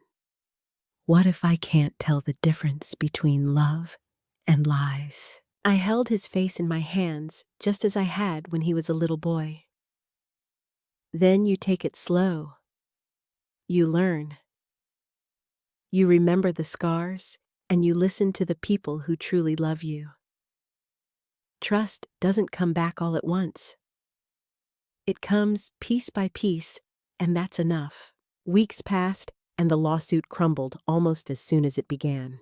What if I can't tell the difference between love and lies?" I held his face in my hands, just as I had when he was a little boy. "Then you take it slow. You learn. You remember the scars, and you listen to the people who truly love you. Trust doesn't come back all at once. It comes piece by piece, and that's enough." Weeks passed, and the lawsuit crumbled almost as soon as it began.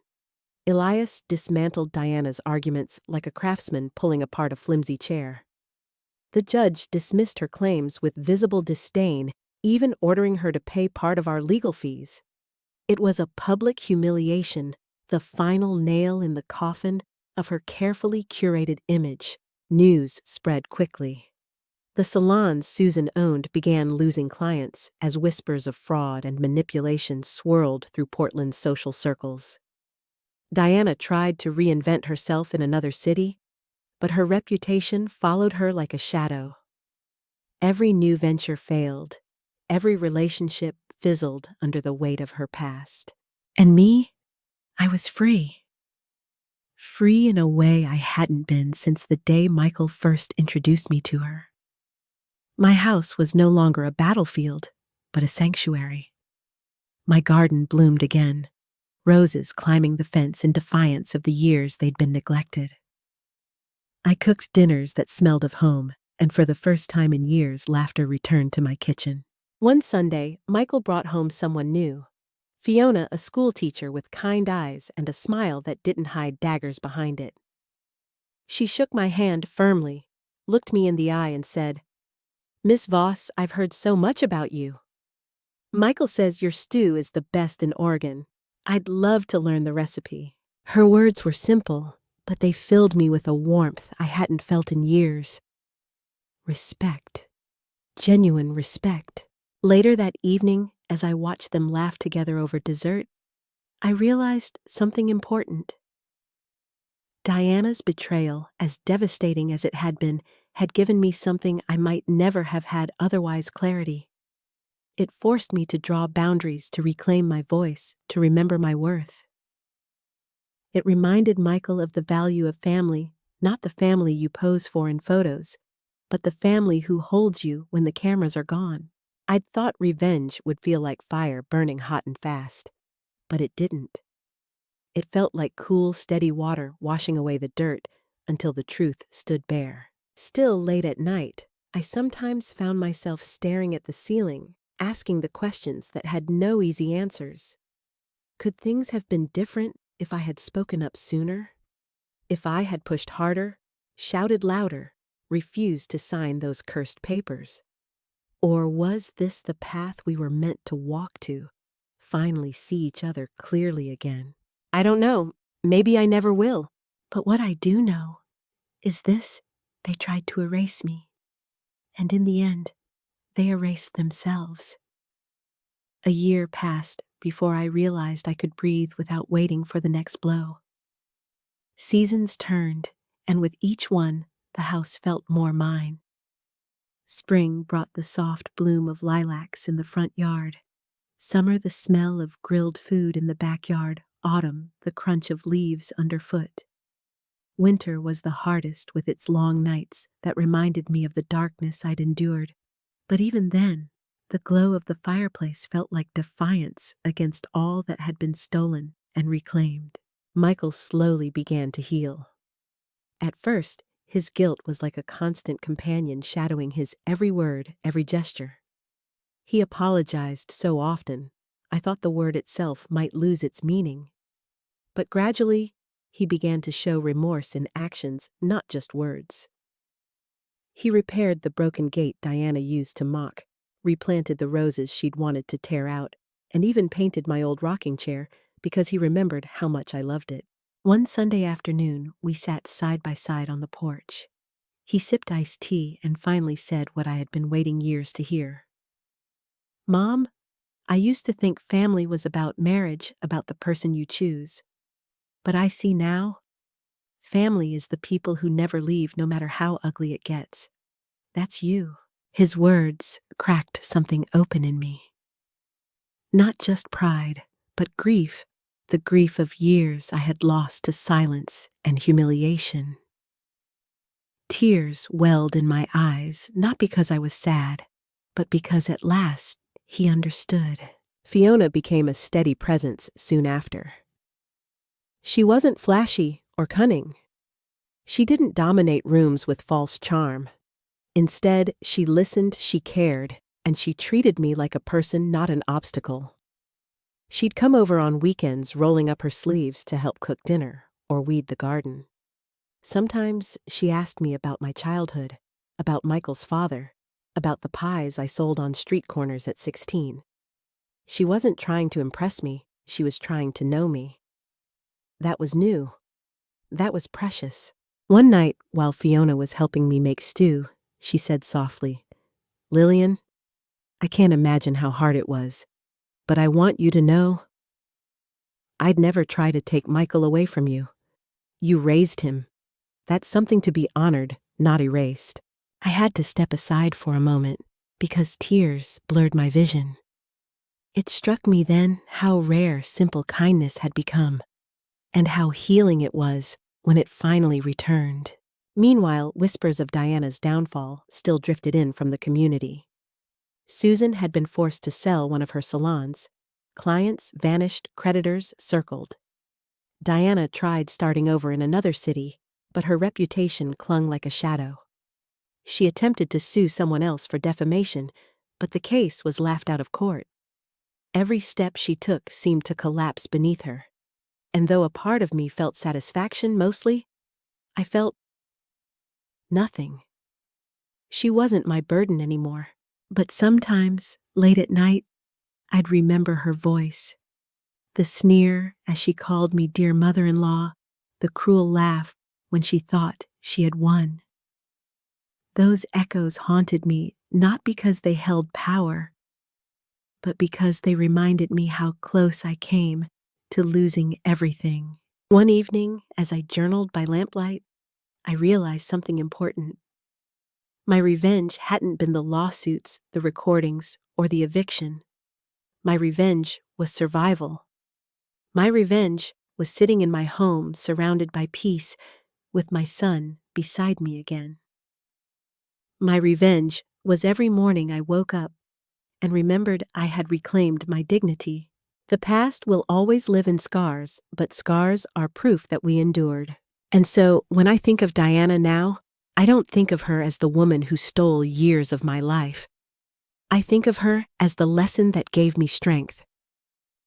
Elias dismantled Diana's arguments like a craftsman pulling apart a flimsy chair. The judge dismissed her claims with visible disdain, even ordering her to pay part of our legal fees. It was a public humiliation, the final nail in the coffin of her carefully curated image. News spread quickly. The salons Susan owned began losing clients as whispers of fraud and manipulation swirled through Portland's social circles. Diana tried to reinvent herself in another city, but her reputation followed her like a shadow. Every new venture failed. Every relationship fizzled under the weight of her past. And me? I was free. Free in a way I hadn't been since the day Michael first introduced me to her. My house was no longer a battlefield, but a sanctuary. My garden bloomed again, roses climbing the fence in defiance of the years they'd been neglected. I cooked dinners that smelled of home, and for the first time in years, laughter returned to my kitchen. One Sunday, Michael brought home someone new. Fiona, a school teacher with kind eyes and a smile that didn't hide daggers behind it. She shook my hand firmly, looked me in the eye and said, "Miss Voss, I've heard so much about you. Michael says your stew is the best in Oregon. I'd love to learn the recipe." Her words were simple, but they filled me with a warmth I hadn't felt in years. Respect. genuine respect. Later that evening, as I watched them laugh together over dessert, I realized something important. Diana's betrayal, as devastating as it had been, had given me something I might never have had otherwise: clarity. It forced me to draw boundaries, to reclaim my voice, to remember my worth. It reminded Michael of the value of family, not the family you pose for in photos, but the family who holds you when the cameras are gone. I'd thought revenge would feel like fire burning hot and fast, but it didn't. It felt like cool, steady water washing away the dirt until the truth stood bare. Still, late at night, I sometimes found myself staring at the ceiling, asking the questions that had no easy answers. Could things have been different if I had spoken up sooner? If I had pushed harder, shouted louder, refused to sign those cursed papers? Or was this the path we were meant to walk to, finally see each other clearly again? I don't know. Maybe I never will. But what I do know is this: they tried to erase me. And in the end, they erased themselves. A year passed before I realized I could breathe without waiting for the next blow. Seasons turned, and with each one, the house felt more mine. Spring brought the soft bloom of lilacs in the front yard. Summer, the smell of grilled food in the backyard. Autumn, the crunch of leaves underfoot. Winter was the hardest, with its long nights that reminded me of the darkness I'd endured. But even then, the glow of the fireplace felt like defiance against all that had been stolen and reclaimed. Michael slowly began to heal. At first, his guilt was like a constant companion shadowing his every word, every gesture. He apologized so often, I thought the word itself might lose its meaning. But gradually, he began to show remorse in actions, not just words. He repaired the broken gate Diana used to mock, replanted the roses she'd wanted to tear out, and even painted my old rocking chair because he remembered how much I loved it. One Sunday afternoon, we sat side by side on the porch. He sipped iced tea and finally said what I had been waiting years to hear. "Mom, I used to think family was about marriage, about the person you choose. But I see now, family is the people who never leave no matter how ugly it gets. That's you." His words cracked something open in me. Not just pride, but grief, the grief of years I had lost to silence and humiliation. Tears welled in my eyes, not because I was sad, but because at last he understood. Fiona became a steady presence soon after. She wasn't flashy or cunning. She didn't dominate rooms with false charm. Instead, she listened, she cared, and she treated me like a person, not an obstacle. She'd come over on weekends, rolling up her sleeves to help cook dinner or weed the garden. Sometimes she asked me about my childhood, about Michael's father, about the pies I sold on street corners at 16. She wasn't trying to impress me, she was trying to know me. That was new. That was precious. One night, while Fiona was helping me make stew, she said softly, "Lillian, I can't imagine how hard it was, but I want you to know, I'd never try to take Michael away from you. You raised him. That's something to be honored, not erased." I had to step aside for a moment because tears blurred my vision. It struck me then how rare simple kindness had become, and how healing it was when it finally returned. Meanwhile, whispers of Diana's downfall still drifted in from the community. Susan had been forced to sell one of her salons. Clients vanished, creditors circled. Diana tried starting over in another city, but her reputation clung like a shadow. She attempted to sue someone else for defamation, but the case was laughed out of court. Every step she took seemed to collapse beneath her. And though a part of me felt satisfaction mostly, I felt nothing. She wasn't my burden anymore. But sometimes, late at night, I'd remember her voice. The sneer as she called me dear mother-in-law, the cruel laugh when she thought she had won. Those echoes haunted me not because they held power, but because they reminded me how close I came to losing everything. One evening, as I journaled by lamplight, I realized something important. My revenge hadn't been the lawsuits, the recordings, or the eviction. My revenge was survival. My revenge was sitting in my home surrounded by peace with my son beside me again. My revenge was every morning I woke up and remembered I had reclaimed my dignity. The past will always live in scars, but scars are proof that we endured. And so, when I think of Diana now, I don't think of her as the woman who stole years of my life. I think of her as the lesson that gave me strength.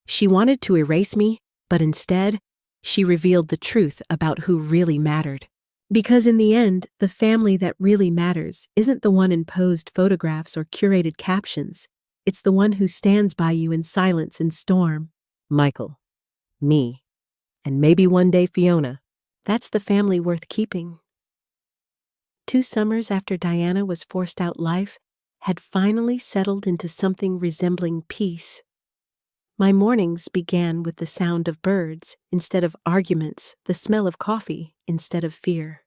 She wanted to erase me, but instead, she revealed the truth about who really mattered. Because in the end, the family that really matters isn't the one in posed photographs or curated captions. It's the one who stands by you in silence and storm. Michael, me, and maybe one day Fiona. That's the family worth keeping. 2 summers after Diana was forced out, life had finally settled into something resembling peace. My mornings began with the sound of birds instead of arguments, the smell of coffee instead of fear.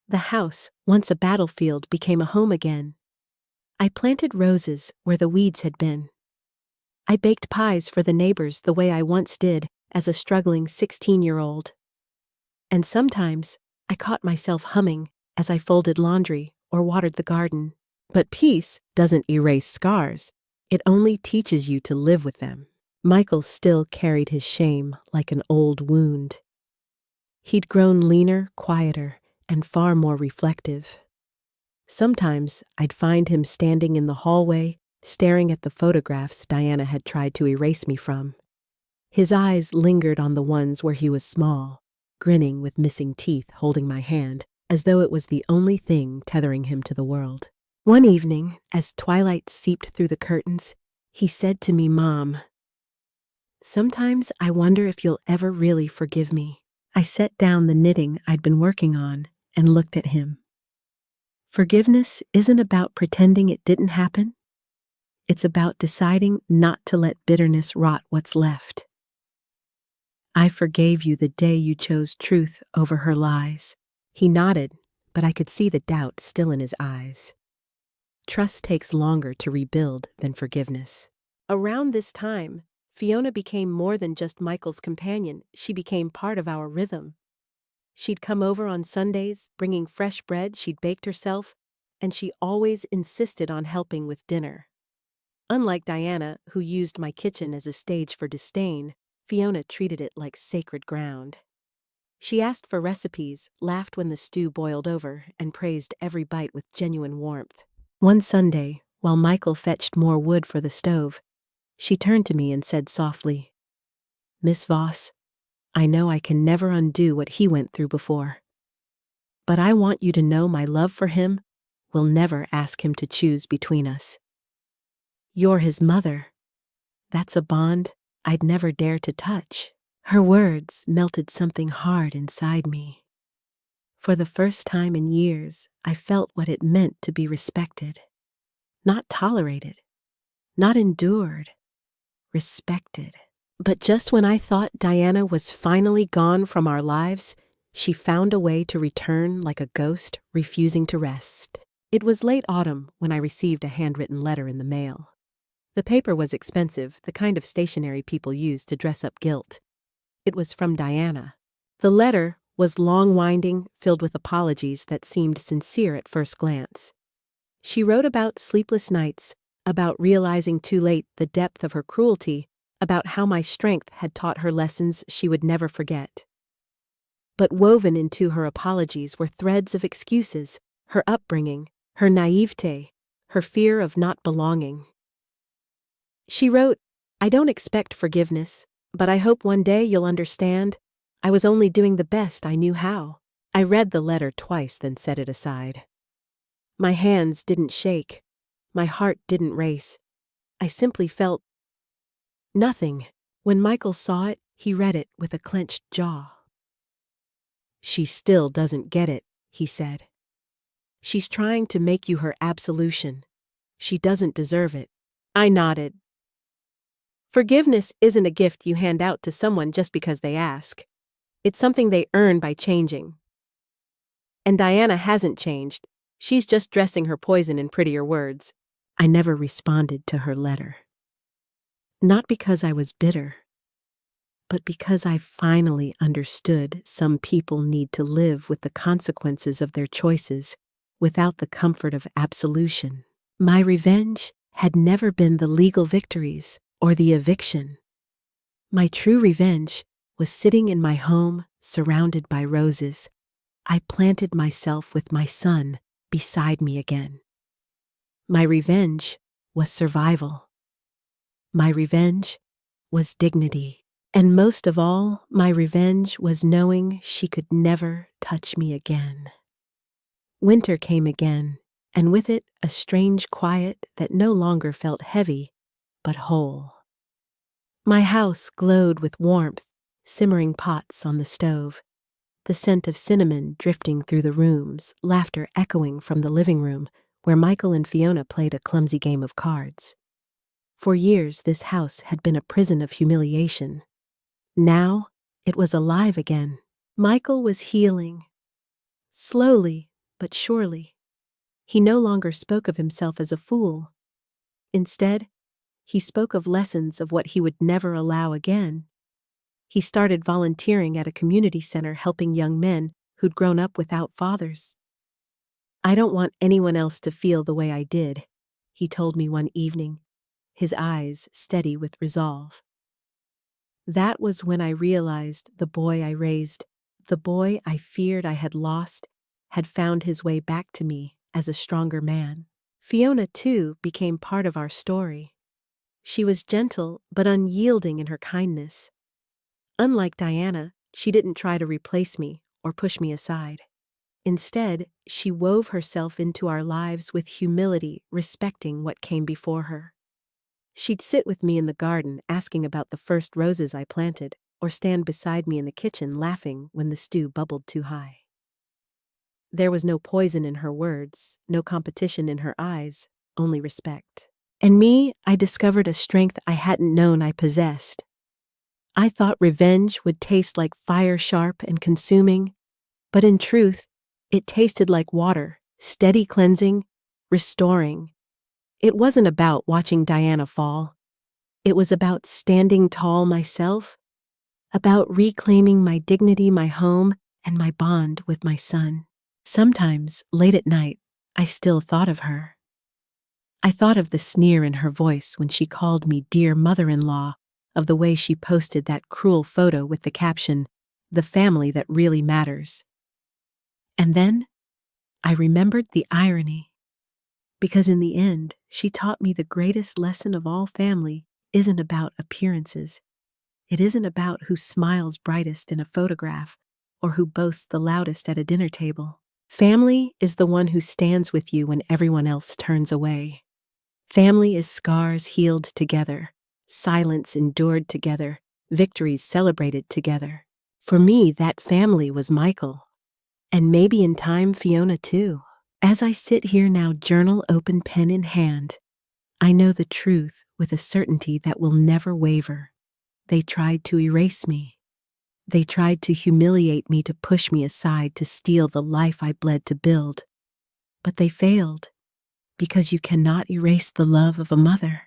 The house, once a battlefield, became a home again. I planted roses where the weeds had been. I baked pies for the neighbors the way I once did as a struggling 16-year-old. And sometimes I caught myself humming as I folded laundry or watered the garden. But peace doesn't erase scars. It only teaches you to live with them. Michael still carried his shame like an old wound. He'd grown leaner, quieter, and far more reflective. Sometimes I'd find him standing in the hallway, staring at the photographs Diana had tried to erase me from. His eyes lingered on the ones where he was small, grinning with missing teeth, holding my hand, as though it was the only thing tethering him to the world. One evening, as twilight seeped through the curtains, he said to me, "Mom, sometimes I wonder if you'll ever really forgive me." I set down the knitting I'd been working on and looked at him. Forgiveness isn't about pretending it didn't happen. It's about deciding not to let bitterness rot what's left. I forgave you the day you chose truth over her lies. He nodded, but I could see the doubt still in his eyes. Trust takes longer to rebuild than forgiveness. Around this time, Fiona became more than just Michael's companion. She became part of our rhythm. She'd come over on Sundays, bringing fresh bread she'd baked herself, and she always insisted on helping with dinner. Unlike Diana, who used my kitchen as a stage for disdain, Fiona treated it like sacred ground. She asked for recipes, laughed when the stew boiled over, and praised every bite with genuine warmth. One Sunday, while Michael fetched more wood for the stove, she turned to me and said softly, "Miss Voss, I know I can never undo what he went through before. But I want you to know my love for him will never ask him to choose between us. You're his mother. That's a bond I'd never dare to touch." Her words melted something hard inside me. For the first time in years, I felt what it meant to be respected. Not tolerated, not endured, respected. But just when I thought Diana was finally gone from our lives, she found a way to return like a ghost, refusing to rest. It was late autumn when I received a handwritten letter in the mail. The paper was expensive, the kind of stationery people use to dress up guilt. It was from Diana. The letter was long-winding, filled with apologies that seemed sincere at first glance. She wrote about sleepless nights, about realizing too late the depth of her cruelty, about how my strength had taught her lessons she would never forget. But woven into her apologies were threads of excuses, her upbringing, her naivete, her fear of not belonging. She wrote, "I don't expect forgiveness, but I hope one day you'll understand. I was only doing the best I knew how." I read the letter twice, then set it aside. My hands didn't shake. My heart didn't race. I simply felt nothing. When Michael saw it, he read it with a clenched jaw. "She still doesn't get it," he said. "She's trying to make you her absolution. She doesn't deserve it. I nodded. Forgiveness isn't a gift you hand out to someone just because they ask. It's something they earn by changing. And Diana hasn't changed. She's just dressing her poison in prettier words. I never responded to her letter. Not because I was bitter, but because I finally understood some people need to live with the consequences of their choices without the comfort of absolution. My revenge had never been the legal victories or the eviction. My true revenge was sitting in my home, surrounded by roses. I planted myself with my son beside me again. My revenge was survival. My revenge was dignity. And most of all, my revenge was knowing she could never touch me again. Winter came again, and with it a strange quiet that no longer felt heavy, but whole. My house glowed with warmth, simmering pots on the stove, the scent of cinnamon drifting through the rooms, laughter echoing from the living room, where Michael and Fiona played a clumsy game of cards. For years, this house had been a prison of humiliation. Now, it was alive again. Michael was healing. Slowly, but surely. He no longer spoke of himself as a fool. Instead, he spoke of lessons of what he would never allow again. He started volunteering at a community center helping young men who'd grown up without fathers. I don't want anyone else to feel the way I did, he told me one evening, his eyes steady with resolve. That was when I realized the boy I raised, the boy I feared I had lost, had found his way back to me as a stronger man. Fiona, too, became part of our story. She was gentle but unyielding in her kindness. Unlike Diana, she didn't try to replace me or push me aside. Instead, she wove herself into our lives with humility, respecting what came before her. She'd sit with me in the garden asking about the first roses I planted, or stand beside me in the kitchen laughing when the stew bubbled too high. There was no poison in her words, no competition in her eyes, only respect. In me, I discovered a strength I hadn't known I possessed. I thought revenge would taste like fire, sharp and consuming, but in truth, it tasted like water, steady cleansing, restoring. It wasn't about watching Diana fall. It was about standing tall myself, about reclaiming my dignity, my home, and my bond with my son. Sometimes, late at night, I still thought of her. I thought of the sneer in her voice when she called me dear mother-in-law, of the way she posted that cruel photo with the caption, "The family that really matters." And then, I remembered the irony. Because in the end, she taught me the greatest lesson of all: family isn't about appearances. It isn't about who smiles brightest in a photograph or who boasts the loudest at a dinner table. Family is the one who stands with you when everyone else turns away. Family is scars healed together, silence endured together, victories celebrated together. For me, that family was Michael. And maybe in time, Fiona too. As I sit here now, journal open, pen in hand, I know the truth with a certainty that will never waver. They tried to erase me. They tried to humiliate me, to push me aside, to steal the life I bled to build. But they failed, because you cannot erase the love of a mother.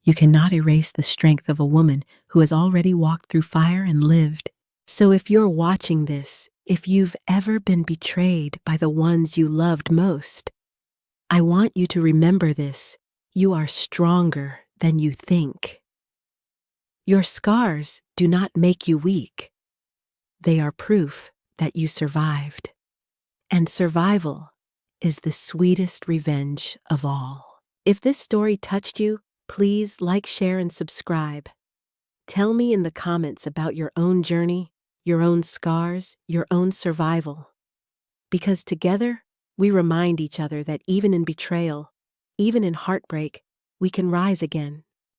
You cannot erase the strength of a woman who has already walked through fire and lived. So if you're watching this, if you've ever been betrayed by the ones you loved most, I want you to remember this: you are stronger than you think. Your scars do not make you weak. They are proof that you survived. And survival is the sweetest revenge of all. If this story touched you, please like, share, and subscribe. Tell me in the comments about your own journey, your own scars, your own survival. Because together, we remind each other that even in betrayal, even in heartbreak, we can rise again.